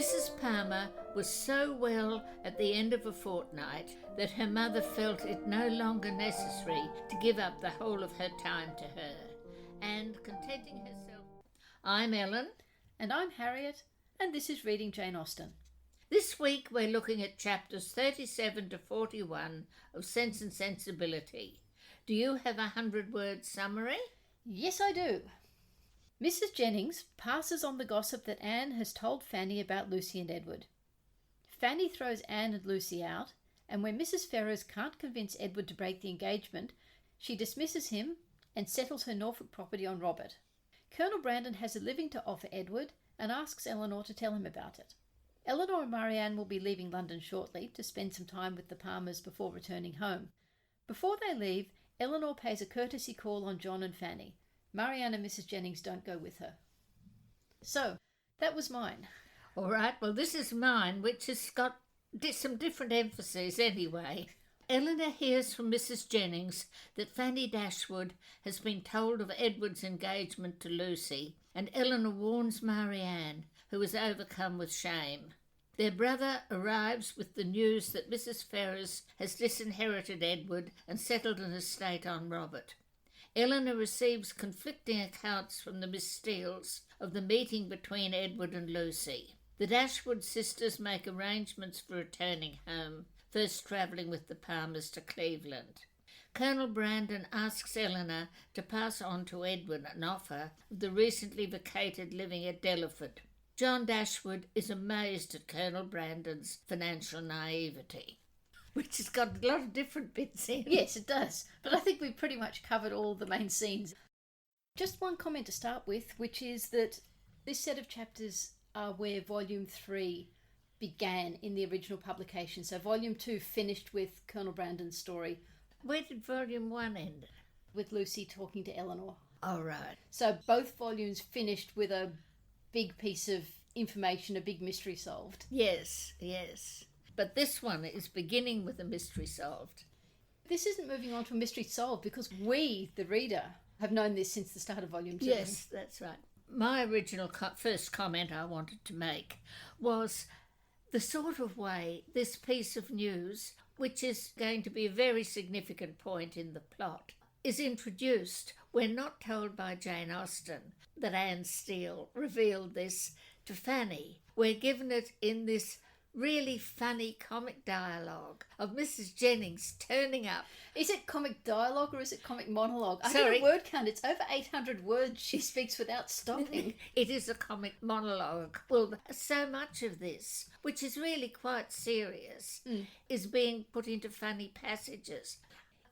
Mrs. Palmer was so well at the end of a fortnight that her mother felt it no longer necessary to give up the whole of her time to her, and contenting herself... I'm Ellen. And I'm Harriet, and this is Reading Jane Austen. This week we're looking at chapters 37 to 41 of Sense and Sensibility. Do you have a 100-word summary? Yes, I do. Mrs. Jennings passes on the gossip that Anne has told Fanny about Lucy and Edward. Fanny throws Anne and Lucy out, and when Mrs. Ferrers can't convince Edward to break the engagement, she dismisses him and settles her Norfolk property on Robert. Colonel Brandon has a living to offer Edward and asks Elinor to tell him about it. Elinor and Marianne will be leaving London shortly to spend some time with the Palmers before returning home. Before they leave, Elinor pays a courtesy call on John and Fanny. Marianne and Mrs. Jennings don't go with her. So, that was mine. All right, well, this is mine, which has got some different emphases anyway. Elinor hears from Mrs. Jennings that Fanny Dashwood has been told of Edward's engagement to Lucy, and Elinor warns Marianne, who is overcome with shame. Their brother arrives with the news that Mrs. Ferrers has disinherited Edward and settled an estate on Robert. Elinor receives conflicting accounts from the Miss Steeles of the meeting between Edward and Lucy. The Dashwood sisters make arrangements for returning home, first travelling with the Palmers to Cleveland. Colonel Brandon asks Elinor to pass on to Edward an offer of the recently vacated living at Delaford. John Dashwood is amazed at Colonel Brandon's financial naivety, which has got a lot of different bits in. Yes, it does. But I think we've pretty much covered all the main scenes. Just one comment to start with, which is that this set of chapters are where Volume 3 began in the original publication. So Volume 2 finished with Colonel Brandon's story. Where did Volume 1 end? With Lucy talking to Elinor. Oh, right. So both volumes finished with a big piece of information, a big mystery solved. Yes, yes. But this one is beginning with a mystery solved. This isn't moving on to a mystery solved because we, the reader, have known this since the start of Volume 2. Yes, that's right. My original first comment I wanted to make was the sort of way this piece of news, which is going to be a very significant point in the plot, is introduced. We're not told by Jane Austen that Anne Steele revealed this to Fanny. We're given it in this really funny comic dialogue of Mrs. Jennings turning up. Is it comic dialogue or is it comic monologue? I Sorry. think a word count. It's over 800 words she speaks without stopping. It is a comic monologue. Well, so much of this, which is really quite serious, is being put into funny passages.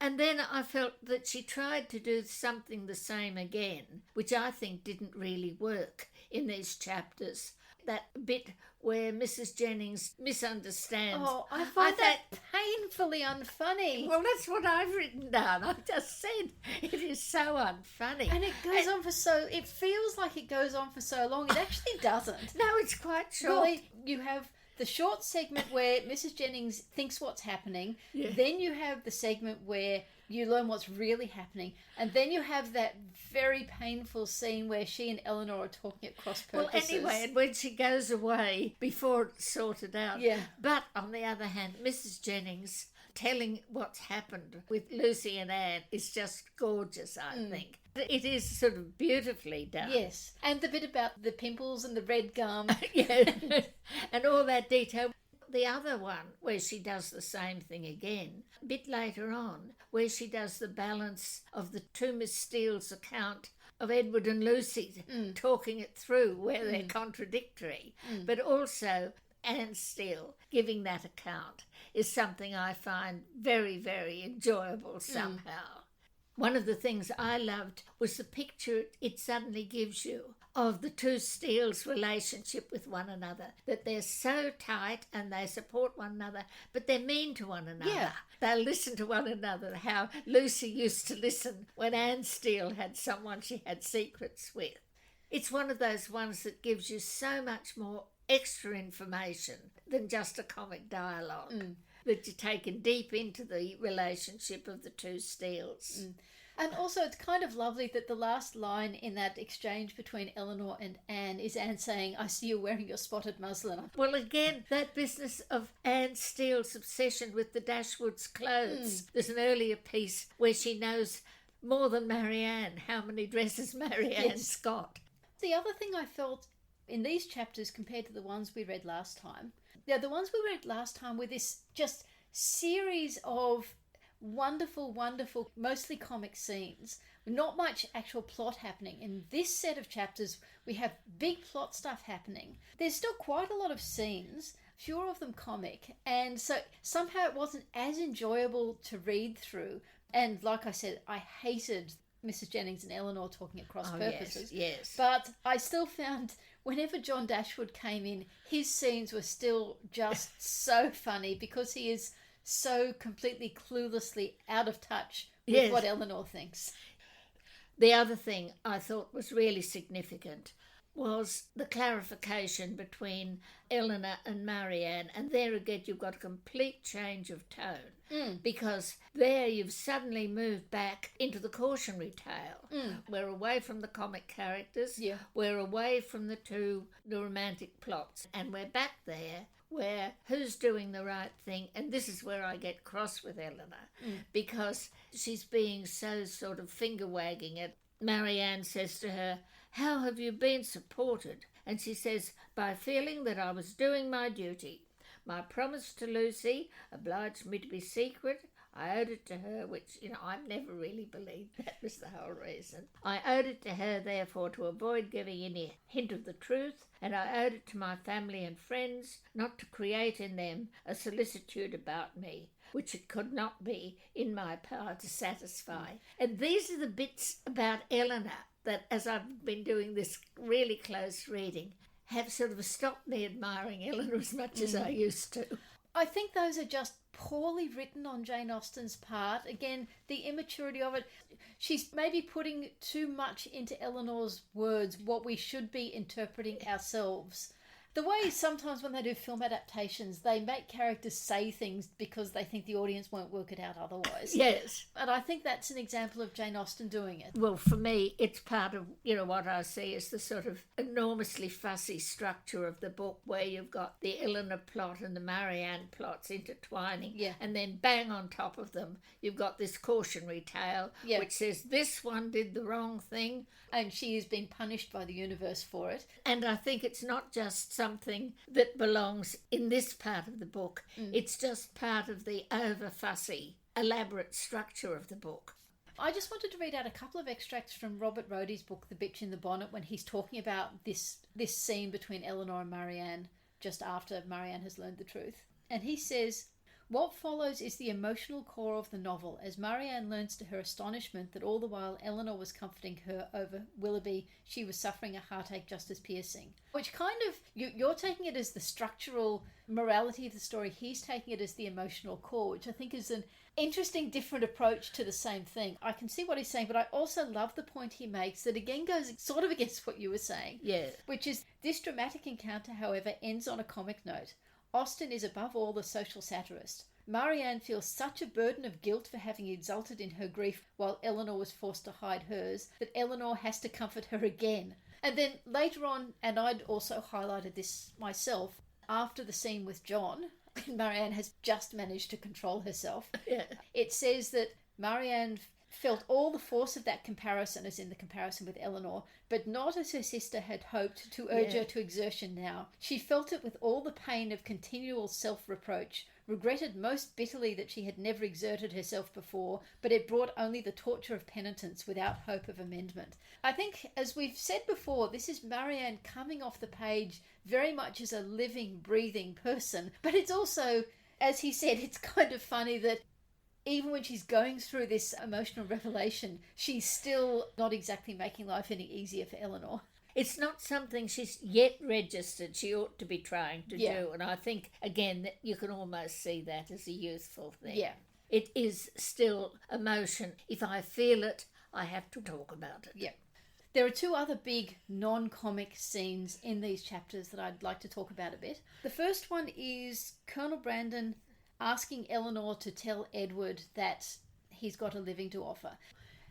And then I felt that she tried to do something the same again, which I think didn't really work in these chapters. That bit where Mrs. Jennings misunderstands. Oh, I find that painfully unfunny. Well, that's what I've written down. I've just said it is so unfunny. And it goes on for so... It feels like it goes on for so long. It actually doesn't. No, it's quite short. Well, you have the short segment where Mrs. Jennings thinks what's happening. Yeah. Then you have the segment where you learn what's really happening. And then you have that very painful scene where she and Elinor are talking at cross purposes. Well, anyway, and when she goes away before it's sorted out. Yeah. But on the other hand, Mrs. Jennings telling what's happened with Lucy and Anne is just gorgeous, I think. It is sort of beautifully done. Yes. And the bit about the pimples and the red gum. Yeah. And all that detail. The other one, where she does the same thing again, a bit later on, where she does the balance of the two Miss Steele's account of Edward and Lucy talking it through, where they're contradictory, but also Anne Steele giving that account is something I find very, very enjoyable somehow. One of the things I loved was the picture it suddenly gives you of the two Steeles' relationship with one another, that they're so tight and they support one another, but they're mean to one another. Yeah. They listen to one another, how Lucy used to listen when Anne Steele had someone she had secrets with. It's one of those ones that gives you so much more extra information than just a comic dialogue, that you're taken deep into the relationship of the two Steeles. And also it's kind of lovely that the last line in that exchange between Elinor and Anne is Anne saying, I see you wearing your spotted muslin. Well, again, that business of Anne Steele's obsession with the Dashwoods' clothes. There's an earlier piece where she knows more than Marianne how many dresses Marianne's got. The other thing I felt in these chapters compared to the ones we read last time, the ones we read last time were this just series of wonderful, mostly comic scenes. Not much actual plot happening. In this set of chapters, we have big plot stuff happening. There's still quite a lot of scenes, fewer of them comic, and so somehow it wasn't as enjoyable to read through. And like I said, I hated Mrs. Jennings and Elinor talking at cross purposes. Yes. But I still found whenever John Dashwood came in, his scenes were still just so funny because he is so completely cluelessly out of touch with what Elinor thinks. The other thing I thought was really significant was the clarification between Elinor and Marianne, and there again you've got a complete change of tone because there you've suddenly moved back into the cautionary tale. We're away from the comic characters, we're away from the romantic plots, and we're back there where who's doing the right thing. And this is where I get cross with Elinor because she's being so sort of finger wagging at Marianne. Says to her, how have you been supported? And she says, by feeling that I was doing my duty. My promise to Lucy obliged me to be secret. I owed it to her, which, I've never really believed that was the whole reason. I owed it to her, therefore, to avoid giving any hint of the truth, and I owed it to my family and friends not to create in them a solicitude about me, which it could not be in my power to satisfy. And these are the bits about Elinor that, as I've been doing this really close reading, have sort of stopped me admiring Elinor as much as I used to. I think those are just poorly written on Jane Austen's part. Again, the immaturity of it. She's maybe putting too much into Elinor's words, what we should be interpreting ourselves. The way sometimes when they do film adaptations, they make characters say things because they think the audience won't work it out otherwise. Yes. And I think that's an example of Jane Austen doing it. Well, for me, it's part of, what I see as the sort of enormously fussy structure of the book where you've got the Elinor plot and the Marianne plots intertwining. Yeah. And then bang on top of them, you've got this cautionary tale which says this one did the wrong thing. And she has been punished by the universe for it. And I think it's not just something that belongs in this part of the book. It's just part of the over-fussy, elaborate structure of the book. I just wanted to read out a couple of extracts from Robert Rodey's book, The Bitch in the Bonnet, when he's talking about this scene between Elinor and Marianne just after Marianne has learned the truth. And he says, what follows is the emotional core of the novel, as Marianne learns to her astonishment that all the while Elinor was comforting her over Willoughby, she was suffering a heartache just as piercing. Which kind of, you're taking it as the structural morality of the story, he's taking it as the emotional core, which I think is an interesting, different approach to the same thing. I can see what he's saying, but I also love the point he makes that again goes sort of against what you were saying. Yeah. Which is, this dramatic encounter, however, ends on a comic note. Austen is above all a social satirist. Marianne feels such a burden of guilt for having exulted in her grief while Elinor was forced to hide hers that Elinor has to comfort her again. And then later on, and I'd also highlighted this myself, after the scene with John, Marianne has just managed to control herself. Yeah. It says that Marianne felt all the force of that comparison as in the comparison with Elinor, but not as her sister had hoped to urge her to exertion now. She felt it with all the pain of continual self-reproach, regretted most bitterly that she had never exerted herself before, but it brought only the torture of penitence without hope of amendment. I think, as we've said before, this is Marianne coming off the page very much as a living, breathing person, but it's also, as he said, it's kind of funny that even when she's going through this emotional revelation, she's still not exactly making life any easier for Elinor. It's not something she's yet registered she ought to be trying to do. And I think, again, that you can almost see that as a youthful thing. Yeah. It is still emotion. If I feel it, I have to talk about it. Yeah. There are two other big non-comic scenes in these chapters that I'd like to talk about a bit. The first one is Colonel Brandon asking Elinor to tell Edward that he's got a living to offer.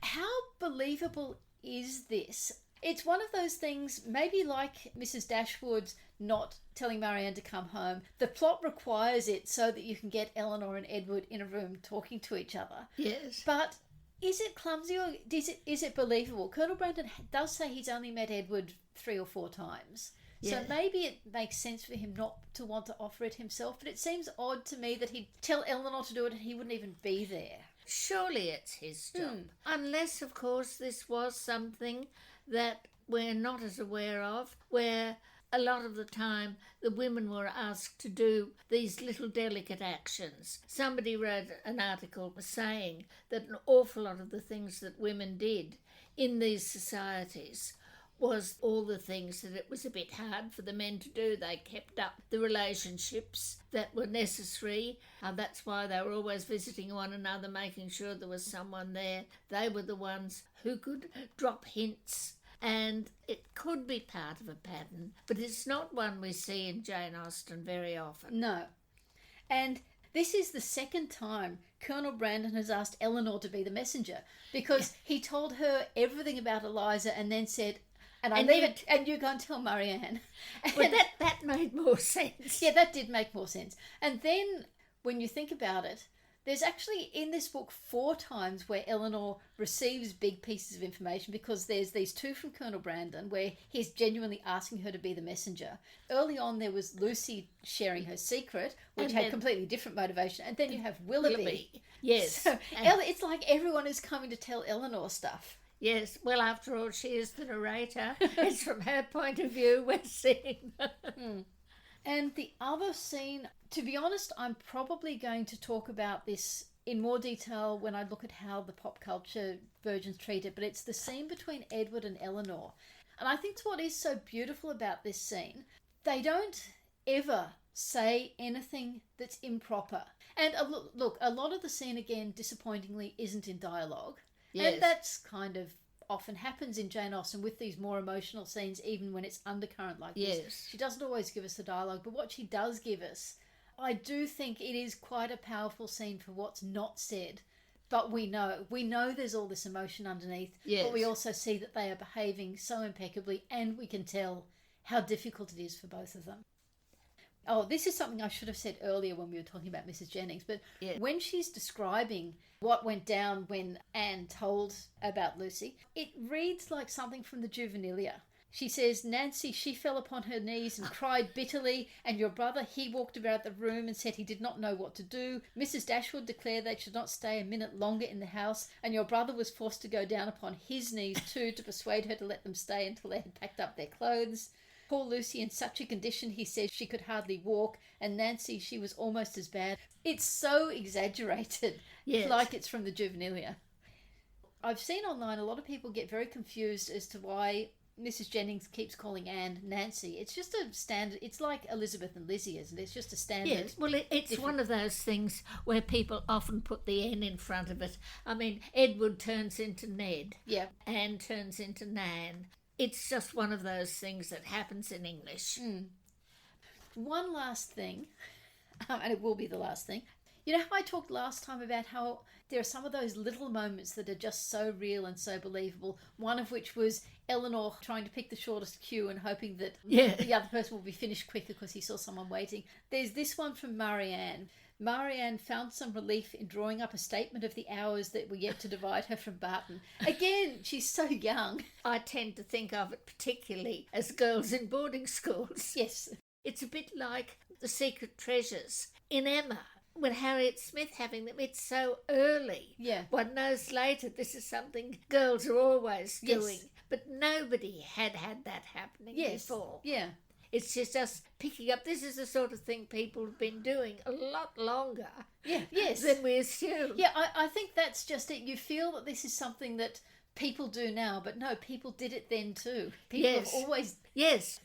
How believable is this? It's one of those things, maybe like Mrs. Dashwood's not telling Marianne to come home. The plot requires it so that you can get Elinor and Edward in a room talking to each other. Yes. But is it clumsy or is it believable? Colonel Brandon does say he's only met Edward 3 or 4 times. So maybe it makes sense for him not to want to offer it himself, but it seems odd to me that he'd tell Elinor to do it and he wouldn't even be there. Surely it's his job. Unless, of course, this was something that we're not as aware of, where a lot of the time the women were asked to do these little delicate actions. Somebody wrote an article saying that an awful lot of the things that women did in these societies was all the things that it was a bit hard for the men to do. They kept up the relationships that were necessary. That's why they were always visiting one another, making sure there was someone there. They were the ones who could drop hints, and it could be part of a pattern, but it's not one we see in Jane Austen very often. No. And this is the second time Colonel Brandon has asked Elinor to be the messenger, because he told her everything about Eliza and then said, and leave it, and you go and tell Marianne. Well, that made more sense. Yeah, that did make more sense. And then, when you think about it, there's actually in this book 4 times where Elinor receives big pieces of information, because there's these 2 from Colonel Brandon where he's genuinely asking her to be the messenger. Early on there was Lucy sharing her secret, which had completely different motivation. And then you have Willoughby. Yes. So it's like everyone is coming to tell Elinor stuff. Yes, well, after all, she is the narrator. It's from her point of view we're seeing. And the other scene, to be honest, I'm probably going to talk about this in more detail when I look at how the pop culture versions treat it, but it's the scene between Edward and Elinor. And I think what is so beautiful about this scene, they don't ever say anything that's improper. And look, a lot of the scene, again, disappointingly, isn't in dialogue. Yes. And that's kind of often happens in Jane Austen with these more emotional scenes, even when it's undercurrent like this. She doesn't always give us the dialogue, but what she does give us, I do think it is quite a powerful scene for what's not said. But we know there's all this emotion underneath, but we also see that they are behaving so impeccably, and we can tell how difficult it is for both of them. Oh, this is something I should have said earlier when we were talking about Mrs. Jennings, but when she's describing what went down when Anne told about Lucy, it reads like something from the Juvenilia. She says, Nancy, she fell upon her knees and cried bitterly, and your brother, he walked about the room and said he did not know what to do. Mrs. Dashwood declared they should not stay a minute longer in the house, and your brother was forced to go down upon his knees too to persuade her to let them stay until they had packed up their clothes. Poor Lucy in such a condition, he says she could hardly walk, and Nancy, she was almost as bad. It's so exaggerated, like it's from the Juvenilia. I've seen online a lot of people get very confused as to why Mrs. Jennings keeps calling Anne Nancy. It's just a standard. It's like Elizabeth and Lizzie, isn't it? It's just a standard. Yes, well, it's one of those things where people often put the N in front of it. I mean, Edward turns into Ned. Yeah. Anne turns into Nan. It's just one of those things that happens in English. One last thing, and it will be the last thing. You know how I talked last time about how there are some of those little moments that are just so real and so believable, one of which was Elinor trying to pick the shortest queue and hoping that the other person will be finished quicker because he saw someone waiting. There's this one from Marianne. Marianne found some relief in drawing up a statement of the hours that were yet to divide her from Barton. Again, she's so young. I tend to think of it particularly as girls in boarding schools. Yes. It's a bit like The Secret Treasures in Emma, with Harriet Smith having them. It's so early. Yeah. 1 knows later this is something girls are always doing. But nobody had that happening before. Yeah. It's just picking up. This is the sort of thing people have been doing a lot longer than we assume. Yeah, I think that's just it. You feel that this is something that people do now, but no, people did it then too. People have always... Yes.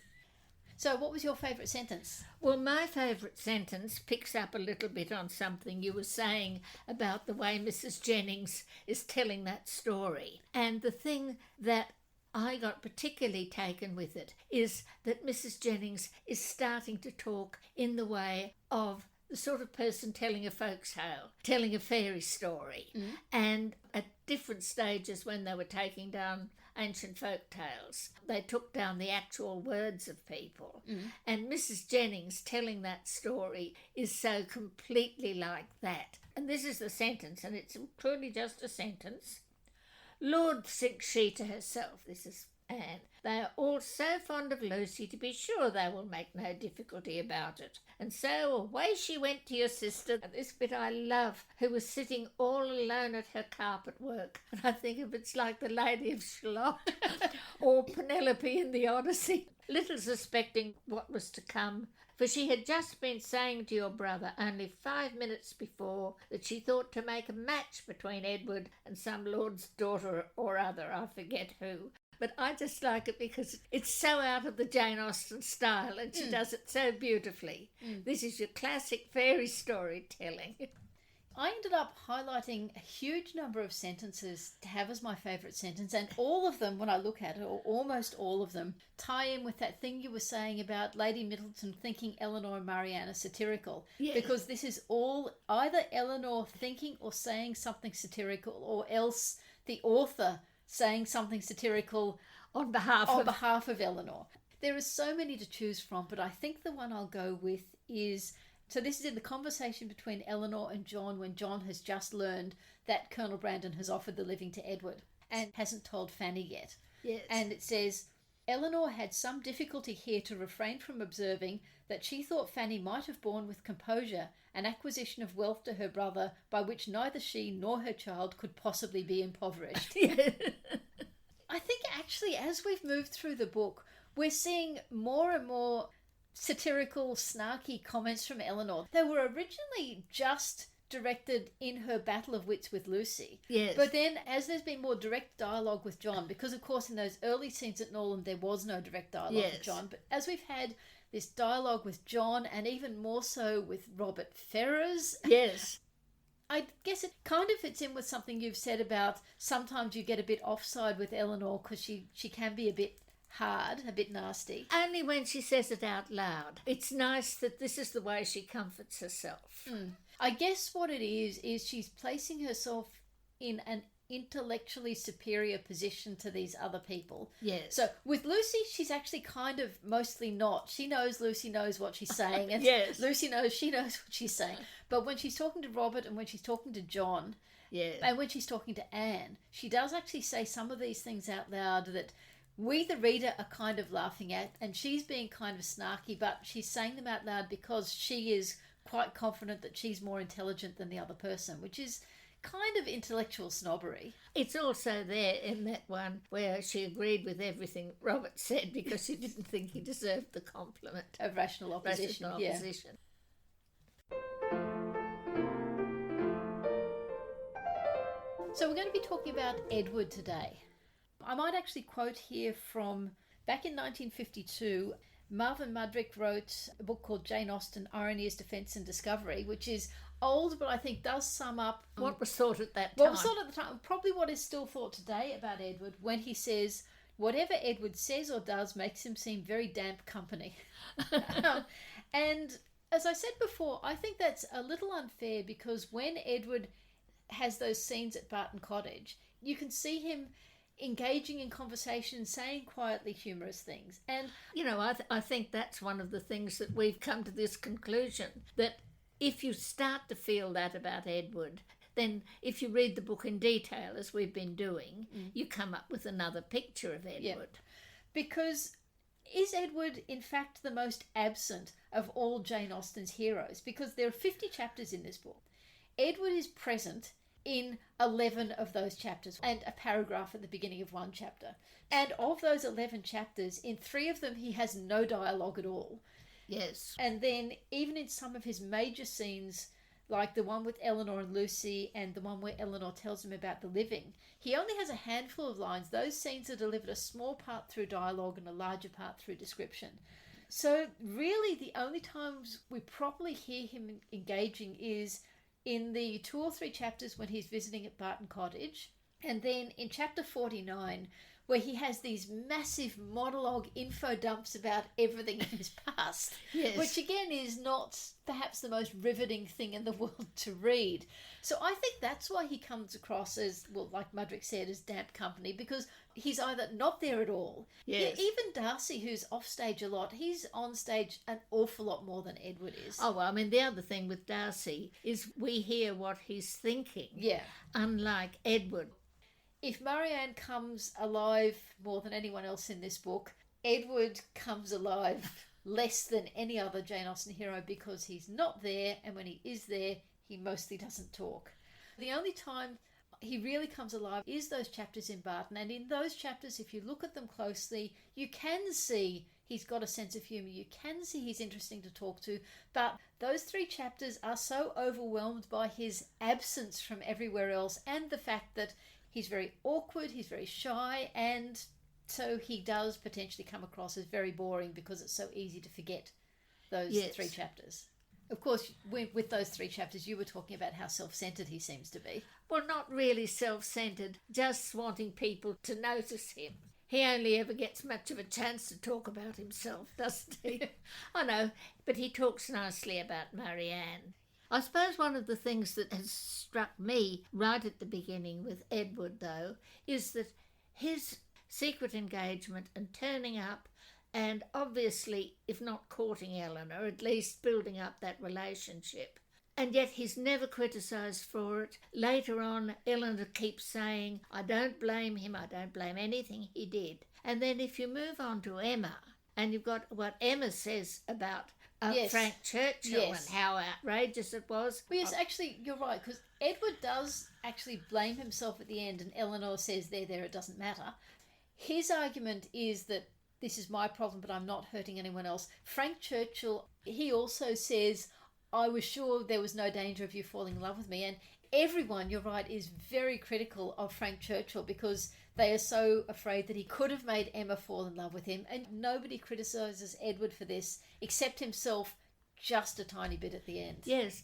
So what was your favourite sentence? Well, my favourite sentence picks up a little bit on something you were saying about the way Mrs. Jennings is telling that story. And the thing that I got particularly taken with it is that Mrs. Jennings is starting to talk in the way of the sort of person telling a folk tale, telling a fairy story, and at different stages when they were taking down ancient folk tales, they took down the actual words of people. And Mrs. Jennings telling that story is so completely like that. And this is the sentence, and it's truly just a sentence. Lord, thinks she to herself, this is Anne, they are all so fond of Lucy, to be sure they will make no difficulty about it. And so away she went to your sister, and this bit I love, who was sitting all alone at her carpet work. And I think of it's like the Lady of Shalott or Penelope in the Odyssey, little suspecting what was to come. For she had just been saying to your brother only 5 minutes before that she thought to make a match between Edward and some lord's daughter or other, I forget who. But I just like it because it's so out of the Jane Austen style, and she does it so beautifully. This is your classic fairy storytelling. I ended up highlighting a huge number of sentences to have as my favourite sentence, and all of them, when I look at it, or almost all of them, tie in with that thing you were saying about Lady Middleton thinking Elinor and Marianne are satirical. Yes. Because this is all either Elinor thinking or saying something satirical, or else the author saying something satirical on behalf of Elinor. There are so many to choose from, but I think the one I'll go with is, so this is in the conversation between Elinor and John when John has just learned that Colonel Brandon has offered the living to Edward and hasn't told Fanny yet. Yes. And it says, Elinor had some difficulty here to refrain from observing that she thought Fanny might have borne with composure an acquisition of wealth to her brother by which neither she nor her child could possibly be impoverished. I think actually as we've moved through the book, we're seeing more and more satirical, snarky comments from Elinor. They were originally just directed in her battle of wits with Lucy. Yes. But then as there's been more direct dialogue with John, because of course in those early scenes at Norland there was no direct dialogue with John, but as we've had this dialogue with John and even more so with Robert Ferrers. Yes. I guess it kind of fits in with something you've said about sometimes you get a bit offside with Elinor because she can be a bit hard, a bit nasty. Only when she says it out loud. It's nice that this is the way she comforts herself. I guess what it is she's placing herself in an intellectually superior position to these other people. Yes. So with Lucy, she's actually kind of mostly not. She knows Lucy knows what she's saying, and yes. Lucy knows she knows what she's saying. But when she's talking to Robert and when she's talking to John, and when she's talking to Anne, she does actually say some of these things out loud that we, the reader, are kind of laughing at, and she's being kind of snarky, but she's saying them out loud because she is quite confident that she's more intelligent than the other person, which is kind of intellectual snobbery. It's also there in that one where she agreed with everything Robert said because she didn't think he deserved the compliment of rational opposition. So we're going to be talking about Edward today. I might actually quote here from back in 1952. Marvin Mudrick wrote a book called Jane Austen, Ironies, Defence and Discovery, which is old, but I think does sum up what was thought at that time. What was thought at the time, probably what is still thought today about Edward, when he says, whatever Edward says or does makes him seem very damp company. And as I said before, I think that's a little unfair because when Edward has those scenes at Barton Cottage, you can see him engaging in conversation, saying quietly humorous things. And you know, I think that's one of the things that we've come to this conclusion, that if you start to feel that about Edward, then if you read the book in detail, as we've been doing, you come up with another picture of Edward. Yeah. Because is Edward, in fact, the most absent of all Jane Austen's heroes? Because there are 50 chapters in this book. Edward is present in 11 of those chapters and a paragraph at the beginning of one chapter. And of those 11 chapters, in 3 of them he has no dialogue at all. Yes. And then even in some of his major scenes, like the one with Elinor and Lucy and the one where Elinor tells him about the living, he only has a handful of lines. Those scenes are delivered a small part through dialogue and a larger part through description. So really the only times we properly hear him engaging is in the 2 or 3 chapters when he's visiting at Barton Cottage, and then in chapter 49 where he has these massive monologue info dumps about everything in his past, Yes. which again is not perhaps the most riveting thing in the world to read. So I think that's why he comes across as, well, like Mudrick said, as damp company, because he's either not there at all. Yes. Even Darcy, who's off stage a lot, he's on stage an awful lot more than Edward is. Oh, well, I mean, the other thing with Darcy is we hear what he's thinking. Yeah. Unlike Edward. If Marianne comes alive more than anyone else in this book, Edward comes alive less than any other Jane Austen hero because he's not there, and when he is there, he mostly doesn't talk. The only time he really comes alive is those chapters in Barton, and in those chapters, if you look at them closely, you can see he's got a sense of humour, you can see he's interesting to talk to, but those 3 chapters are so overwhelmed by his absence from everywhere else and the fact that he's very awkward, he's very shy, and so he does potentially come across as very boring because it's so easy to forget those 3 chapters. Of course, with those 3 chapters, you were talking about how self-centred he seems to be. Well, not really self-centred, just wanting people to notice him. He only ever gets much of a chance to talk about himself, doesn't he? I know, but he talks nicely about Marianne. I suppose one of the things that has struck me right at the beginning with Edward, though, is that his secret engagement and turning up and obviously, if not courting Elinor, at least building up that relationship. And yet he's never criticised for it. Later on, Elinor keeps saying, I don't blame him, I don't blame anything he did. And then if you move on to Emma, and you've got what Emma says about Frank Churchill and how outrageous it was. Well, yes, actually, you're right, because Edward does actually blame himself at the end, and Elinor says, there, it doesn't matter. His argument is that this is my problem, but I'm not hurting anyone else. Frank Churchill, he also says, I was sure there was no danger of you falling in love with me. And everyone, you're right, is very critical of Frank Churchill because they are so afraid that he could have made Emma fall in love with him. And nobody criticises Edward for this except himself just a tiny bit at the end. Yes.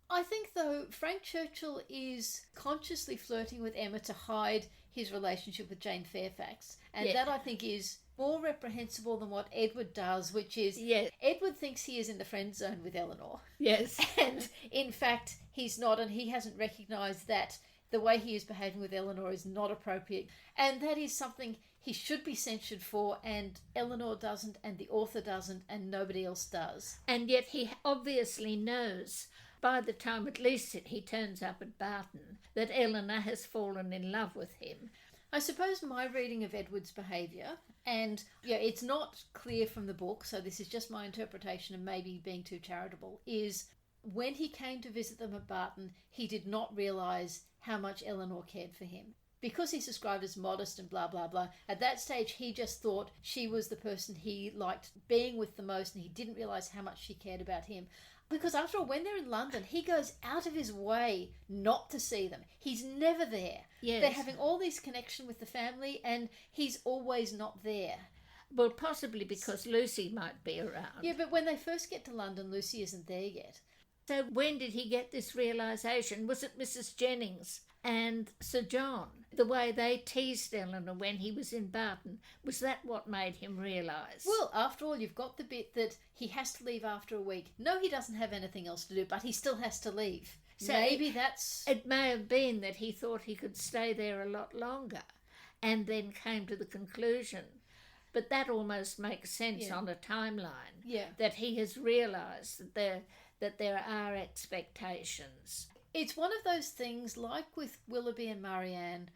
I think, though, Frank Churchill is consciously flirting with Emma to hide his relationship with Jane Fairfax. And that, I think, is more reprehensible than what Edward does, which is Edward thinks he is in the friend zone with Elinor. Yes. And, in fact, he's not, and he hasn't recognised that the way he is behaving with Elinor is not appropriate. And that is something he should be censured for, and Elinor doesn't, and the author doesn't, and nobody else does. And yet he obviously knows, by the time at least he turns up at Barton, that Elinor has fallen in love with him. I suppose my reading of Edward's behaviour, and it's not clear from the book, so this is just my interpretation and maybe being too charitable, is when he came to visit them at Barton, he did not realise how much Elinor cared for him. Because he's described as modest and blah, blah, blah, at that stage he just thought she was the person he liked being with the most, and he didn't realise how much she cared about him. Because after all, when they're in London, he goes out of his way not to see them. He's never there. Yes. They're having all this connection with the family, and he's always not there. Well, possibly because Lucy might be around. Yeah, but when they first get to London, Lucy isn't there yet. So when did he get this realisation? Was it Mrs. Jennings and Sir John? The way they teased Elinor when he was in Barton, was that what made him realise? Well, after all, you've got the bit that he has to leave after a week. No, he doesn't have anything else to do, but he still has to leave. So maybe that's... It may have been that he thought he could stay there a lot longer and then came to the conclusion. But that almost makes sense on a timeline. Yeah. That he has realised that there are expectations. It's one of those things, like with Willoughby and Marianne,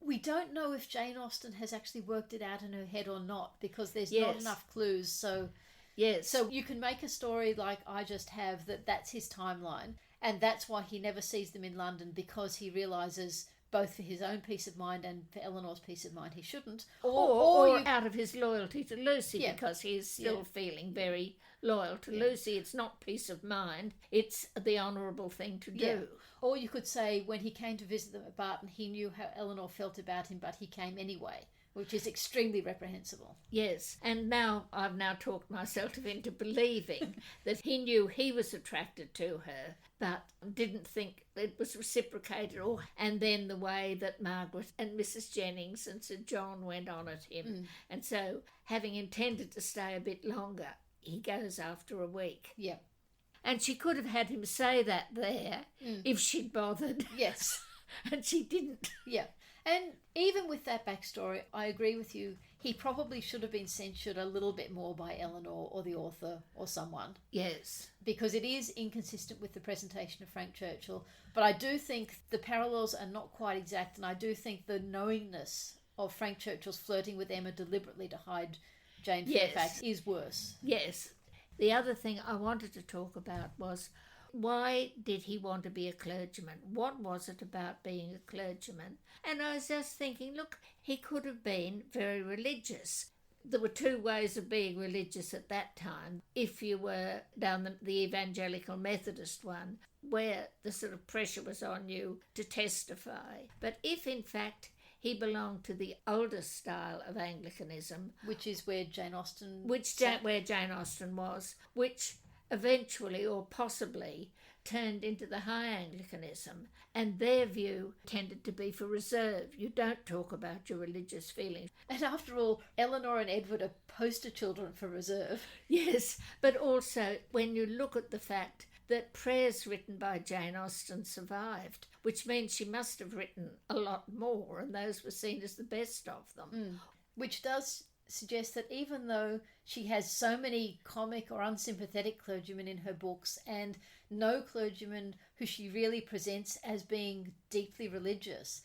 we don't know if Jane Austen has actually worked it out in her head or not, because there's not enough clues. So you can make a story like I just have, that's his timeline, and that's why he never sees them in London, because he realises both for his own peace of mind and for Elinor's peace of mind he shouldn't. Or out of his loyalty to Lucy, because he is still feeling very loyal to Lucy. It's not peace of mind, it's the honourable thing to do. Yeah. Or you could say when he came to visit them at Barton, he knew how Elinor felt about him, but he came anyway, Which is extremely reprehensible. Yes, and I've now talked myself into believing that he knew he was attracted to her, but didn't think it was reciprocated. And then the way that Margaret and Mrs. Jennings and Sir John went on at him. And so, having intended to stay a bit longer, he goes after a week. Yeah. And she could have had him say that there if she'd bothered. Yes. And she didn't. Yeah. And even with that backstory, I agree with you. He probably should have been censured a little bit more by Elinor or the author or someone. Yes. Because it is inconsistent with the presentation of Frank Churchill. But I do think the parallels are not quite exact, and I do think the knowingness of Frank Churchill's flirting with Emma deliberately to hide Jane Fairfax is worse. Yes. The other thing I wanted to talk about was, why did he want to be a clergyman? What was it about being a clergyman? And I was just thinking, look, he could have been very religious. There were two ways of being religious at that time. If you were down the evangelical Methodist one, where the sort of pressure was on you to testify. But if, in fact, he belonged to the older style of Anglicanism, which is where Jane Austen where Jane Austen was, which eventually or possibly turned into the High Anglicanism, and their view tended to be for reserve. You don't talk about your religious feelings. And after all, Elinor and Edward are poster children for reserve. Yes, but also when you look at the fact that prayers written by Jane Austen survived, which means she must have written a lot more, and those were seen as the best of them. Which does suggest that even though she has so many comic or unsympathetic clergymen in her books and no clergyman who she really presents as being deeply religious,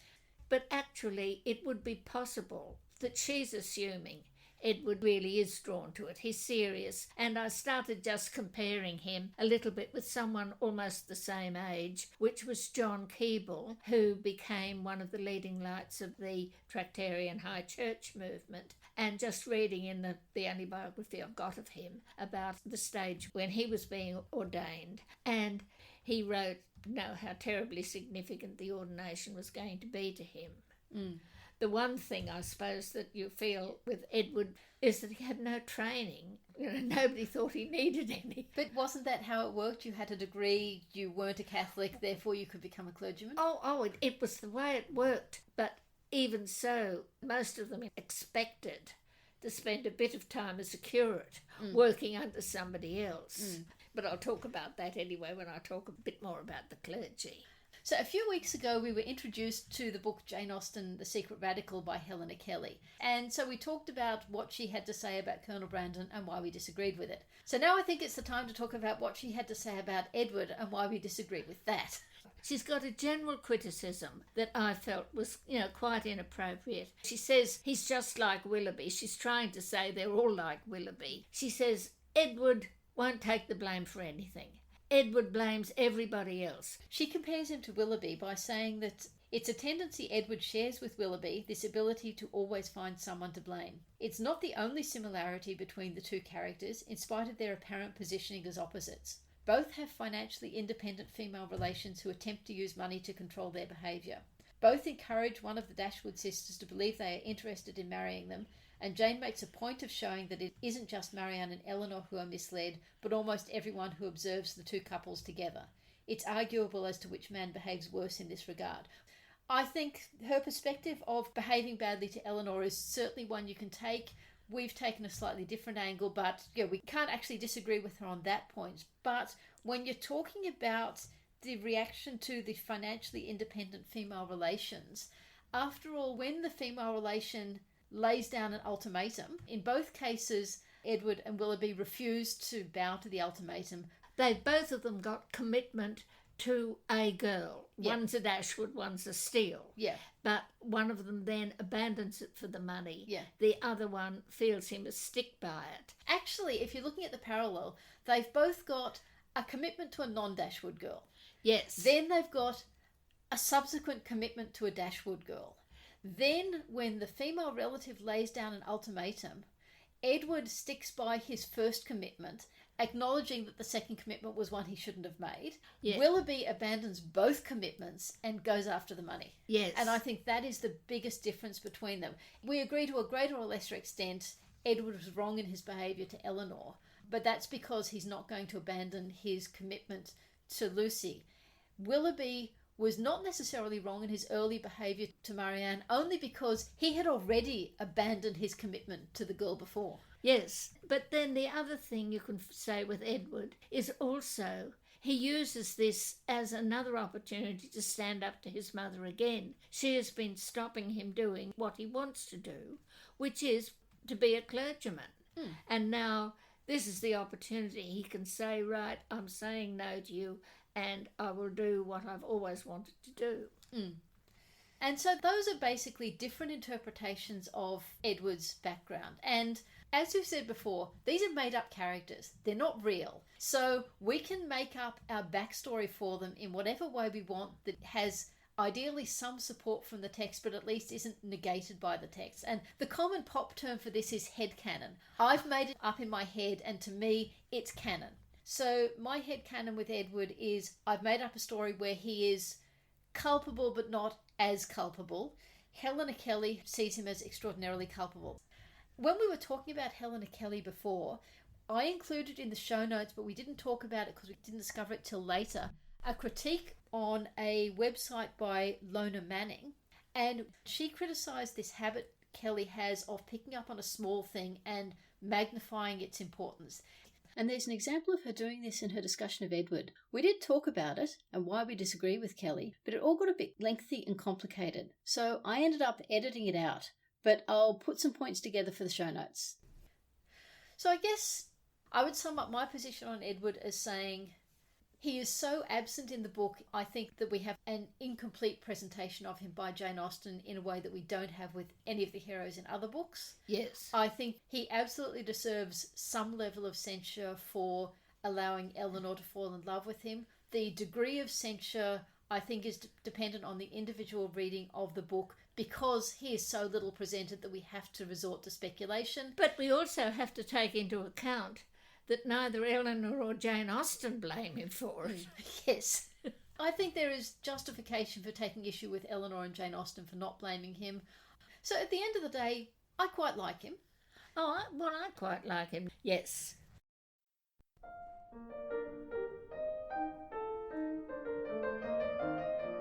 but actually it would be possible that she's assuming Edward really is drawn to it. He's serious. And I started just comparing him a little bit with someone almost the same age, which was John Keble, who became one of the leading lights of the Tractarian High Church movement. And just reading in the only biography I've got of him about the stage when he was being ordained. And he wrote, how terribly significant the ordination was going to be to him. The one thing, I suppose, that you feel with Edward is that he had no training. Nobody thought he needed any. But wasn't that how it worked? You had a degree, you weren't a Catholic, therefore you could become a clergyman? It was the way it worked. But even so, most of them expected to spend a bit of time as a curate, working under somebody else. But I'll talk about that anyway when I talk a bit more about the clergy. So a few weeks ago, we were introduced to the book Jane Austen, The Secret Radical by Helena Kelly. And so we talked about what she had to say about Colonel Brandon and why we disagreed with it. So now I think it's the time to talk about what she had to say about Edward and why we disagreed with that. She's got a general criticism that I felt was, quite inappropriate. She says he's just like Willoughby. She's trying to say they're all like Willoughby. She says Edward won't take the blame for anything. Edward blames everybody else. She compares him to Willoughby by saying that it's a tendency Edward shares with Willoughby, this ability to always find someone to blame. It's not the only similarity between the two characters, in spite of their apparent positioning as opposites. Both have financially independent female relations who attempt to use money to control their behaviour. Both encourage one of the Dashwood sisters to believe they are interested in marrying them, and Jane makes a point of showing that it isn't just Marianne and Elinor who are misled, but almost everyone who observes the two couples together. It's arguable as to which man behaves worse in this regard. I think her perspective of behaving badly to Elinor is certainly one you can take. We've taken a slightly different angle, but we can't actually disagree with her on that point. But when you're talking about the reaction to the financially independent female relations, after all, when the female relation lays down an ultimatum, in both cases Edward and Willoughby refused to bow to the ultimatum. They've both of them got commitment to a girl. Yeah. One's a Dashwood, one's a Steele. Yeah. But one of them then abandons it for the money. Yeah. The other one feels he must stick by it. Actually, if you're looking at the parallel, they've both got a commitment to a non-Dashwood girl. Yes. Then they've got a subsequent commitment to a Dashwood girl. Then, when the female relative lays down an ultimatum, Edward sticks by his first commitment acknowledging that the second commitment was one he shouldn't have made. Yeah. Willoughby abandons both commitments and goes after the money. Yes. And I think that is the biggest difference between them. We agree to a greater or lesser extent Edward was wrong in his behaviour to Elinor, but that's because he's not going to abandon his commitment to Lucy. Willoughby was not necessarily wrong in his early behaviour to Marianne, only because he had already abandoned his commitment to the girl before. Yes, but then the other thing you can say with Edward is also he uses this as another opportunity to stand up to his mother again. She has been stopping him doing what he wants to do, which is to be a clergyman. And now this is the opportunity. He can say, right, I'm saying no to you, and I will do what I've always wanted to do. And so those are basically different interpretations of Edward's background. And as we've said before, these are made-up characters. They're not real. So we can make up our backstory for them in whatever way we want that has ideally some support from the text, but at least isn't negated by the text. And the common pop term for this is headcanon. I've made it up in my head, and to me, it's canon. So my headcanon with Edward is I've made up a story where he is culpable but not as culpable. Helena Kelly sees him as extraordinarily culpable. When we were talking about Helena Kelly before, I included in the show notes, but we didn't talk about it because we didn't discover it till later, a critique on a website by Lona Manning. And she criticised this habit Kelly has of picking up on a small thing and magnifying its importance. And there's an example of her doing this in her discussion of Edward. We did talk about it and why we disagree with Kelly, but it all got a bit lengthy and complicated. So I ended up editing it out, but I'll put some points together for the show notes. So I guess I would sum up my position on Edward as saying he is so absent in the book, I think that we have an incomplete presentation of him by Jane Austen in a way that we don't have with any of the heroes in other books. Yes. I think he absolutely deserves some level of censure for allowing Elinor to fall in love with him. The degree of censure, I think, is dependent on the individual reading of the book because he is so little presented that we have to resort to speculation. But we also have to take into account that neither Elinor or Jane Austen blame him for it. Yes. I think there is justification for taking issue with Elinor and Jane Austen for not blaming him. So at the end of the day, I quite like him. Oh, I quite like him, yes.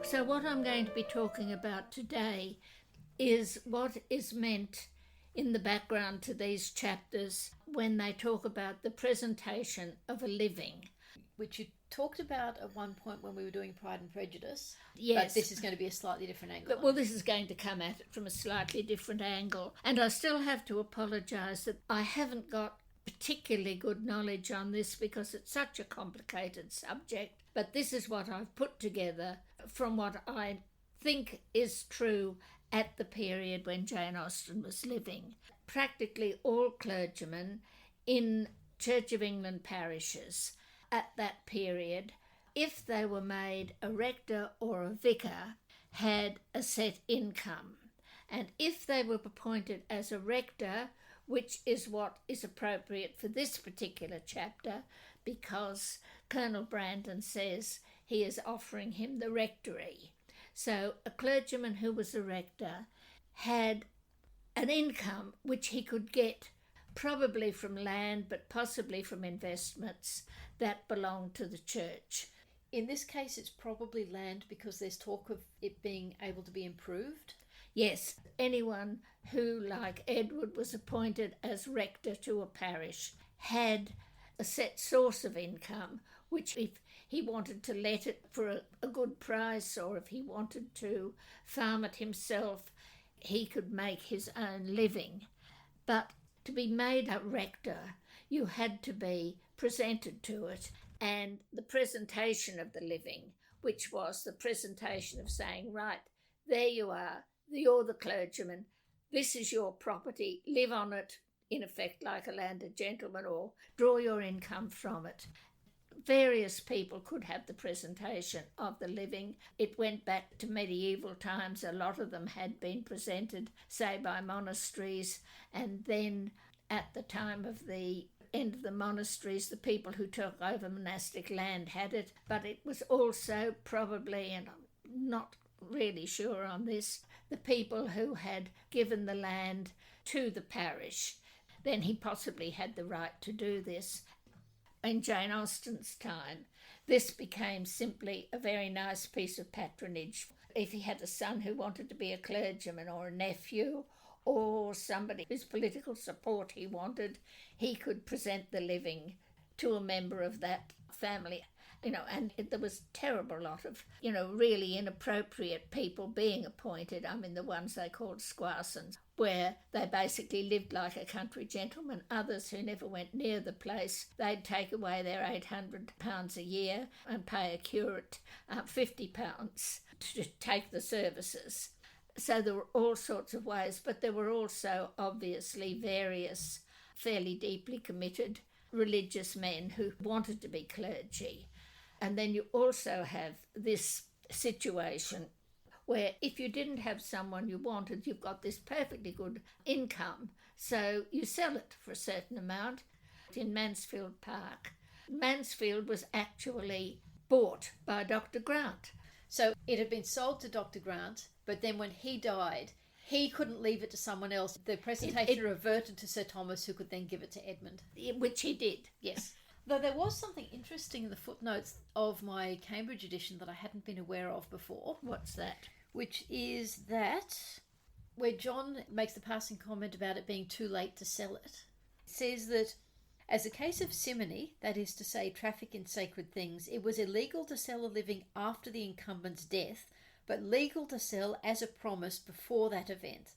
So what I'm going to be talking about today is what is meant in the background to these chapters when they talk about the presentation of a living. Which you talked about at one point when we were doing Pride and Prejudice. Yes. But this is going to be a slightly different angle. Well, this is going to come at it from a slightly different angle. And I still have to apologise that I haven't got particularly good knowledge on this because it's such a complicated subject. But this is what I've put together from what I think is true at the period when Jane Austen was living. Practically all clergymen in Church of England parishes at that period, if they were made a rector or a vicar, had a set income. And if they were appointed as a rector, which is what is appropriate for this particular chapter, because Colonel Brandon says he is offering him the rectory. So a clergyman who was a rector had an income which he could get probably from land, but possibly from investments that belonged to the church. In this case, it's probably land because there's talk of it being able to be improved. Yes, anyone who, like Edward, was appointed as rector to a parish had a set source of income, which if he wanted to let it for a good price or if he wanted to farm it himself, he could make his own living. But to be made a rector, you had to be presented to it, and the presentation of the living, which was the presentation of saying, right, there you are, you're the clergyman, this is your property, live on it, in effect like a landed gentleman, or draw your income from it. Various people could have the presentation of the living. It went back to medieval times. A lot of them had been presented, say, by monasteries, and then at the time of the end of the monasteries, the people who took over monastic land had it, but it was also probably, and I'm not really sure on this, the people who had given the land to the parish. Then he possibly had the right to do this. In Jane Austen's time, this became simply a very nice piece of patronage. If he had a son who wanted to be a clergyman, or a nephew, or somebody whose political support he wanted, he could present the living to a member of that family. And there was a terrible lot of, really inappropriate people being appointed. I mean, the ones they called squarsons, where they basically lived like a country gentleman. Others who never went near the place, they'd take away their £800 a year and pay a curate £50 to take the services. So there were all sorts of ways, but there were also obviously various fairly deeply committed religious men who wanted to be clergy. And then you also have this situation where if you didn't have someone you wanted, you've got this perfectly good income, so you sell it for a certain amount. In Mansfield Park, Mansfield was actually bought by Dr. Grant. So it had been sold to Dr. Grant, but then when he died, he couldn't leave it to someone else. The presentation reverted to Sir Thomas, who could then give it to Edmund. Which he did. Yes. Though there was something interesting in the footnotes of my Cambridge edition that I hadn't been aware of before. What's that? Which is that where John makes the passing comment about it being too late to sell it. It says that as a case of simony, that is to say traffic in sacred things, it was illegal to sell a living after the incumbent's death, but legal to sell as a promise before that event.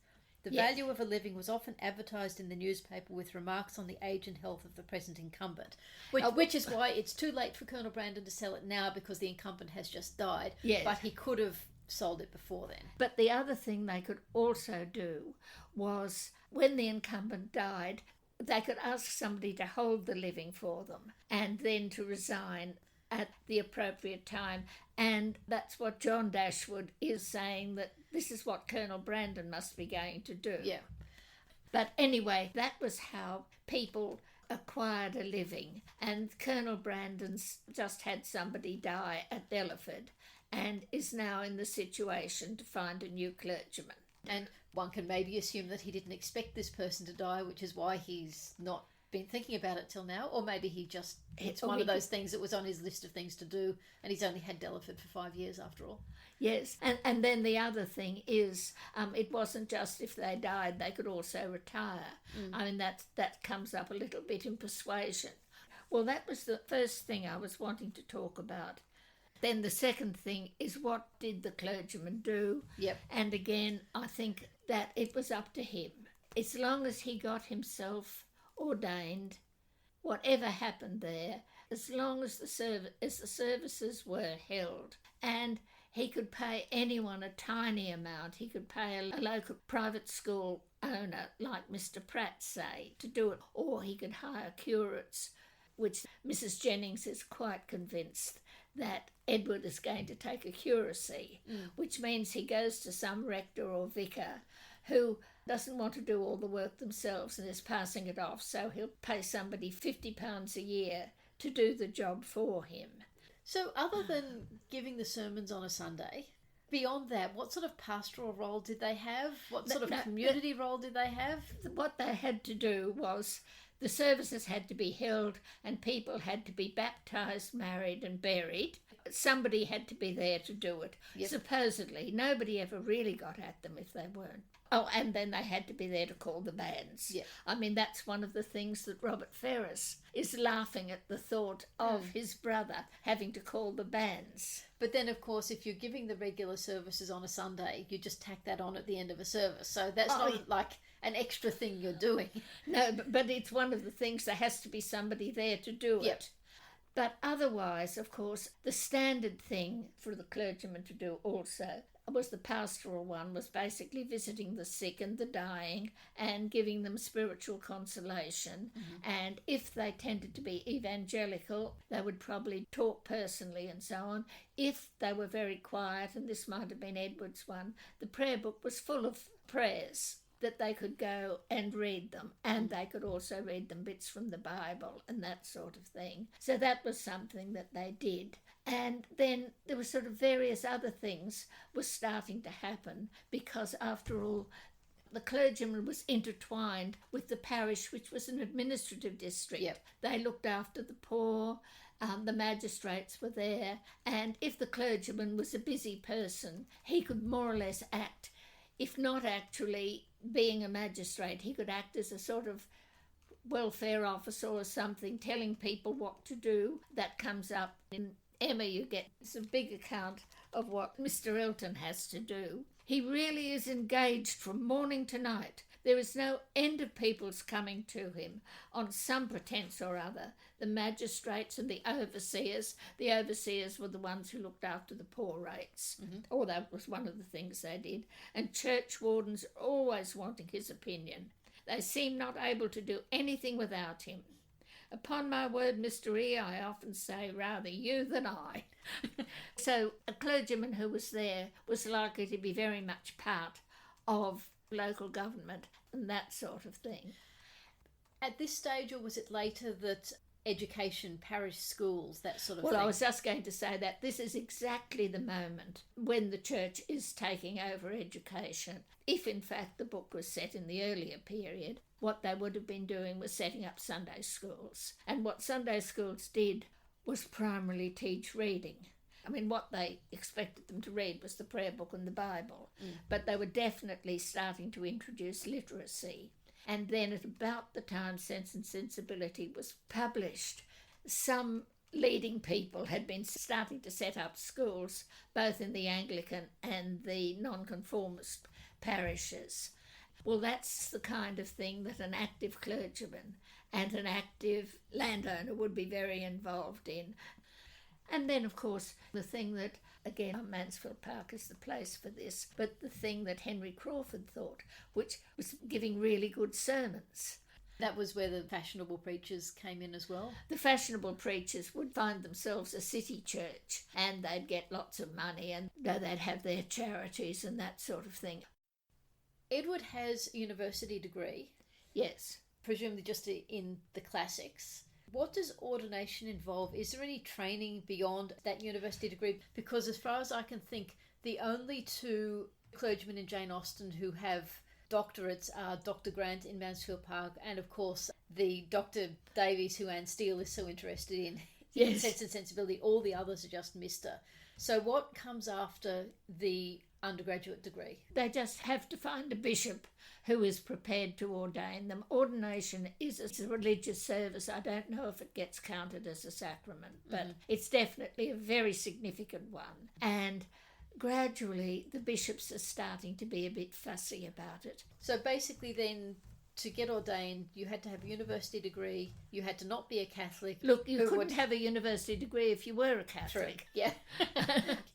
The value of a living was often advertised in the newspaper with remarks on the age and health of the present incumbent, which is why it's too late for Colonel Brandon to sell it now, because the incumbent has just died. Yes. But he could have sold it before then. But the other thing they could also do was, when the incumbent died, they could ask somebody to hold the living for them and then to resign at the appropriate time. And that's what John Dashwood is saying, that this is what Colonel Brandon must be going to do. Yeah. But anyway, that was how people acquired a living. And Colonel Brandon's just had somebody die at Delaford and is now in the situation to find a new clergyman. And one can maybe assume that he didn't expect this person to die, which is why he's not been thinking about it till now. Or maybe it's one of those things that was on his list of things to do, and he's only had Delaford for 5 years after all. Yes, and then the other thing is, it wasn't just if they died, they could also retire. I mean, that comes up a little bit in Persuasion. Well, that was the first thing I was wanting to talk about. Then the second thing is, what did the clergyman do? Yep. And again, I think that it was up to him. As long as he got himself ordained, whatever happened there, as long as the services were held, and he could pay anyone a tiny amount. He could pay a local private school owner, like Mr. Pratt, say, to do it, or he could hire curates, which Mrs. Jennings is quite convinced that Edward is going to take a curacy, which means he goes to some rector or vicar who doesn't want to do all the work themselves and is passing it off, so he'll pay somebody £50 a year to do the job for him. So other than giving the sermons on a Sunday, beyond that, what sort of pastoral role did they have? What sort of community role did they have? What they had to do was, the services had to be held and people had to be baptised, married and buried. Somebody had to be there to do it. Yep. Supposedly, nobody ever really got at them if they weren't. Oh, and then they had to be there to call the bands. Yep. I mean, that's one of the things that Robert Ferrers is laughing at, the thought of his brother having to call the bands. But then, of course, if you're giving the regular services on a Sunday, you just tack that on at the end of a service. So that's not like an extra thing you're doing. No, but it's one of the things, there has to be somebody there to do it. Yep. But otherwise, of course, the standard thing for the clergyman to do also was the pastoral one, was basically visiting the sick and the dying and giving them spiritual consolation. And if they tended to be evangelical, they would probably talk personally and so on. If they were very quiet, and this might have been Edward's one, the prayer book was full of prayers. that they could go and read them, and they could also read them bits from the Bible and that sort of thing. So that was something that they did. And then there were sort of various other things were starting to happen, because after all, the clergyman was intertwined with the parish, which was an administrative district. Yep. They looked after the poor, the magistrates were there, and if the clergyman was a busy person, he could more or less act, if not actually being a magistrate, he could act as a sort of welfare officer or something, telling people what to do. That comes up in Emma. You get a big account of what Mr. Elton has to do. He really is engaged from morning to night. There is no end of people's coming to him on some pretence or other. The magistrates and the overseers. The overseers were the ones who looked after the poor rates, or that was one of the things they did. And church wardens always wanting his opinion. They seem not able to do anything without him. Upon my word, Mr. E, I often say rather you than I. So a clergyman who was there was likely to be very much part of local government and that sort of thing. At this stage, or was it later, that education, parish schools, that sort of thing? Well, I was just going to say that this is exactly the moment when the church is taking over education. If in fact the book was set in the earlier period, what they would have been doing was setting up Sunday schools. And what Sunday schools did was primarily teach reading. I mean, what they expected them to read was the prayer book and the Bible, but they were definitely starting to introduce literacy. And then at about the time Sense and Sensibility was published, some leading people had been starting to set up schools, both in the Anglican and the nonconformist parishes. Well, that's the kind of thing that an active clergyman and an active landowner would be very involved in. And then, of course, the thing that, again, Mansfield Park is the place for this, but the thing that Henry Crawford thought, which was giving really good sermons. That was where the fashionable preachers came in as well? The fashionable preachers would find themselves a city church, and they'd get lots of money, and they'd have their charities and that sort of thing. Edward has a university degree. Yes. Presumably just in the classics. What does ordination involve? Is there any training beyond that university degree? Because as far as I can think, the only two clergymen in Jane Austen who have doctorates are Dr. Grant in Mansfield Park and, of course, the Dr. Davies who Anne Steele is so interested in. Yes. Sense and Sensibility. All the others are just Mr. So what comes after the undergraduate degree? They just have to find a bishop who is prepared to ordain them. Ordination is a religious service. I don't know if it gets counted as a sacrament, but it's definitely a very significant one. And gradually the bishops are starting to be a bit fussy about it. So basically then, to get ordained, you had to have a university degree, you had to not be a Catholic. Look, you couldn't have a university degree if you were a Catholic. True. Yeah.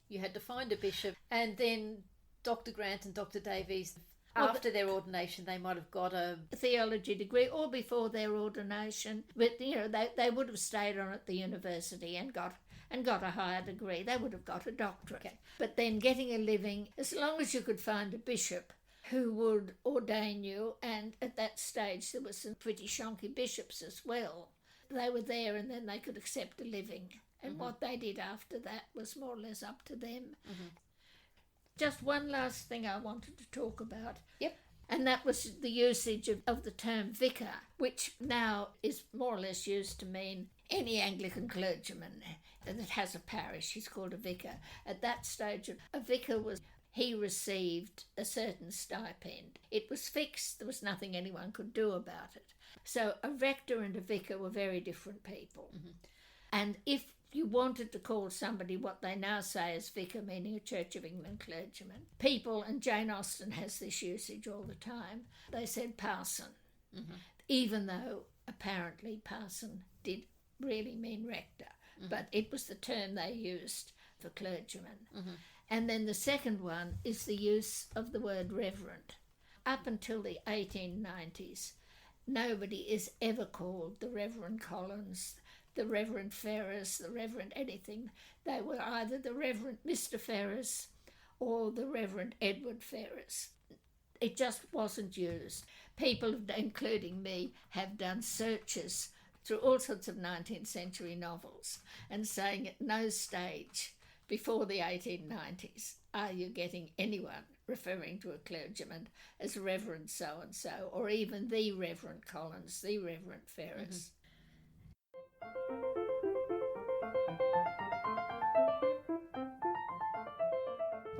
You had to find a bishop, and then Dr. Grant and Dr. Davies, after their ordination, they might have got a theology degree, or before their ordination, but they would have stayed on at the university and got a higher degree. They would have got a doctorate. Okay. But then getting a living, as long as you could find a bishop who would ordain you, and at that stage there were some pretty shonky bishops as well. They were there, and then they could accept a living. And what they did after that was more or less up to them. Just one last thing I wanted to talk about. Yep. And that was the usage of the term vicar, which now is more or less used to mean any Anglican clergyman that has a parish. He's called a vicar. At that stage, a vicar he received a certain stipend. It was fixed. There was nothing anyone could do about it. So a rector and a vicar were very different people. And if you wanted to call somebody what they now say is vicar, meaning a Church of England clergyman, people, and Jane Austen has this usage all the time, they said parson, even though apparently parson did really mean rector, but it was the term they used for clergyman. And then the second one is the use of the word reverend. Up until the 1890s, nobody is ever called the Reverend Collins, the Reverend Ferrers, the Reverend anything. They were either the Reverend Mr. Ferrers or the Reverend Edward Ferrers. It just wasn't used. People, including me, have done searches through all sorts of 19th century novels and saying at no stage before the 1890s are you getting anyone referring to a clergyman as Reverend so-and-so, or even the Reverend Collins, the Reverend Ferrers.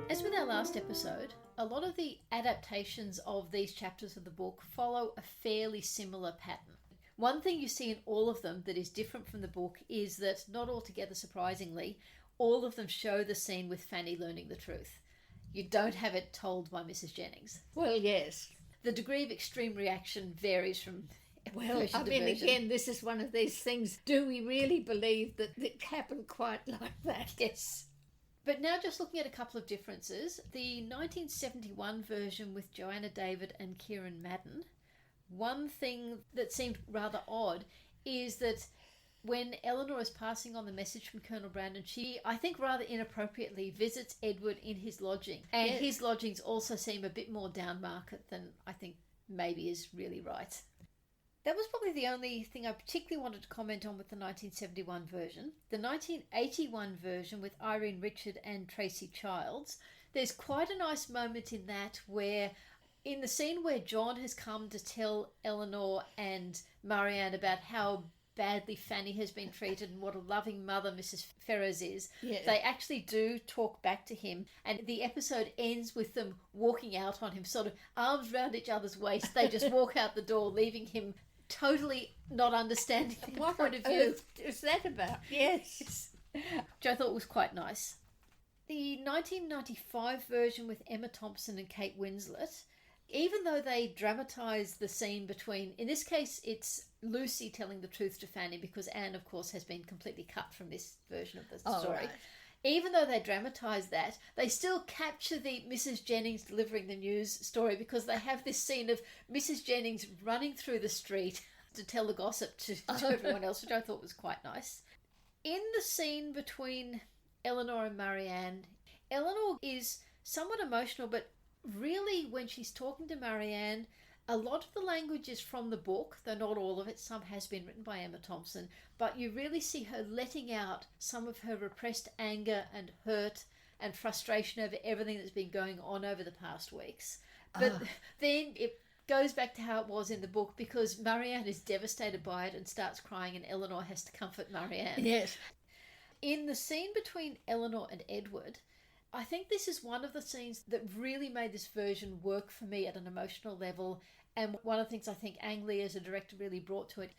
As with our last episode, a lot of the adaptations of these chapters of the book follow a fairly similar pattern. One thing you see in all of them that is different from the book is that, not altogether surprisingly, all of them show the scene with Fanny learning the truth. You don't have it told by Mrs. Jennings. Well, yes. The degree of extreme reaction varies from Well, version I to mean, version. again, this is one of these things. Do we really believe that it happened quite like that? Yes. But now just looking at a couple of differences, the 1971 version with Joanna David and Kieran Madden, one thing that seemed rather odd is that when Elinor is passing on the message from Colonel Brandon, she, I think rather inappropriately, visits Edward in his lodging. And Yes. his lodgings also seem a bit more down market than I think maybe is really right. That was probably the only thing I particularly wanted to comment on with the 1971 version. The 1981 version with Irene Richard and Tracy Childs, there's quite a nice moment in that where, in the scene where John has come to tell Elinor and Marianne about how badly Fanny has been treated and what a loving mother Mrs. Ferrers is, Yeah. they actually do talk back to him, and the episode ends with them walking out on him, sort of arms round each other's waist. They just walk out the door, leaving him totally not understanding their What point on of view, earth is that about? Yes. which I thought was quite nice. The 1995 version with Emma Thompson and Kate Winslet, even though they dramatise the scene between, in this case it's Lucy telling the truth to Fanny, because Anne of course has been completely cut from this version of the story. Right. Even though they dramatise that, they still capture the Mrs. Jennings delivering the news story, because they have this scene of Mrs. Jennings running through the street to tell the gossip to everyone else, which I thought was quite nice. In the scene between Elinor and Marianne, Elinor is somewhat emotional, but really when she's talking to Marianne, a lot of the language is from the book, though not all of it. Some has been written by Emma Thompson, but you really see her letting out some of her repressed anger and hurt and frustration over everything that's been going on over the past weeks. But then it goes back to how it was in the book, because Marianne is devastated by it and starts crying, and Elinor has to comfort Marianne. Yes. In the scene between Elinor and Edward, I think this is one of the scenes that really made this version work for me at an emotional level, and one of the things I think Ang Lee as a director really brought to it,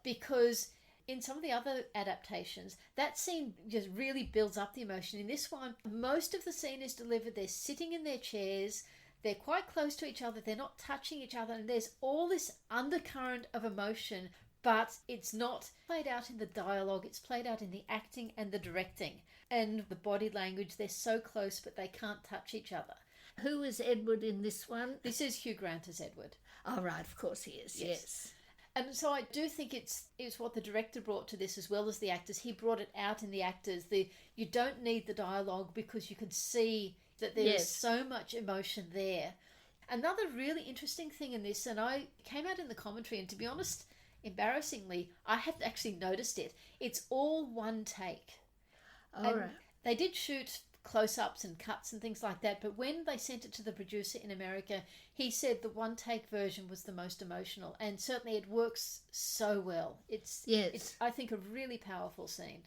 because in some of the other adaptations, that scene just really builds up the emotion. In this one, most of the scene is delivered, they're sitting in their chairs, they're quite close to each other, they're not touching each other, and there's all this undercurrent of emotion, but it's not played out in the dialogue, it's played out in the acting and the directing. And the body language, they're so close, but they can't touch each other. Who is Edward in this one? This is Hugh Grant as Edward. Oh, right, of course he is, yes. And so I do think it's what the director brought to this, as well as the actors. He brought it out in the actors. You don't need the dialogue, because you can see that there is so much emotion there. Another really interesting thing in this, and I came out in the commentary, and to be honest, embarrassingly, I hadn't actually noticed it. It's all one take. All right. They did shoot close-ups and cuts and things like that, but when they sent it to the producer in America, he said the one-take version was the most emotional, and certainly it works so well. It's I think, a really powerful scene.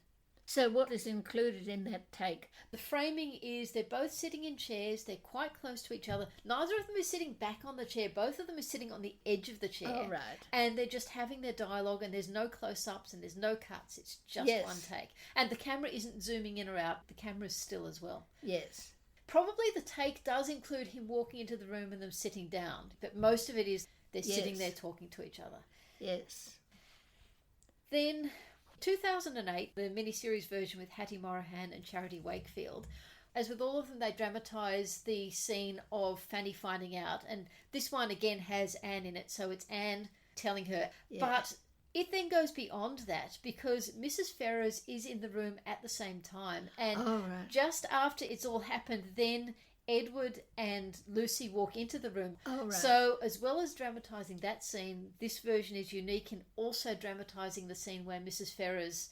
So what is included in that take? The framing is they're both sitting in chairs, they're quite close to each other. Neither of them is sitting back on the chair, both of them are sitting on the edge of the chair. Oh, right. And they're just having their dialogue, and there's no close-ups and there's no cuts, it's just one take. And the camera isn't zooming in or out, the camera's still as well. Yes. Probably the take does include him walking into the room and them sitting down, but most of it is they're sitting there talking to each other. Yes. Then 2008, the miniseries version with Hattie Morahan and Charity Wakefield. As with all of them, they dramatise the scene of Fanny finding out. And this one, again, has Anne in it. So it's Anne telling her. Yeah. But it then goes beyond that, because Mrs. Ferrers is in the room at the same time. And just after it's all happened, then Edward and Lucy walk into the room. Oh, right. So as well as dramatising that scene, this version is unique in also dramatising the scene where Mrs. Ferrers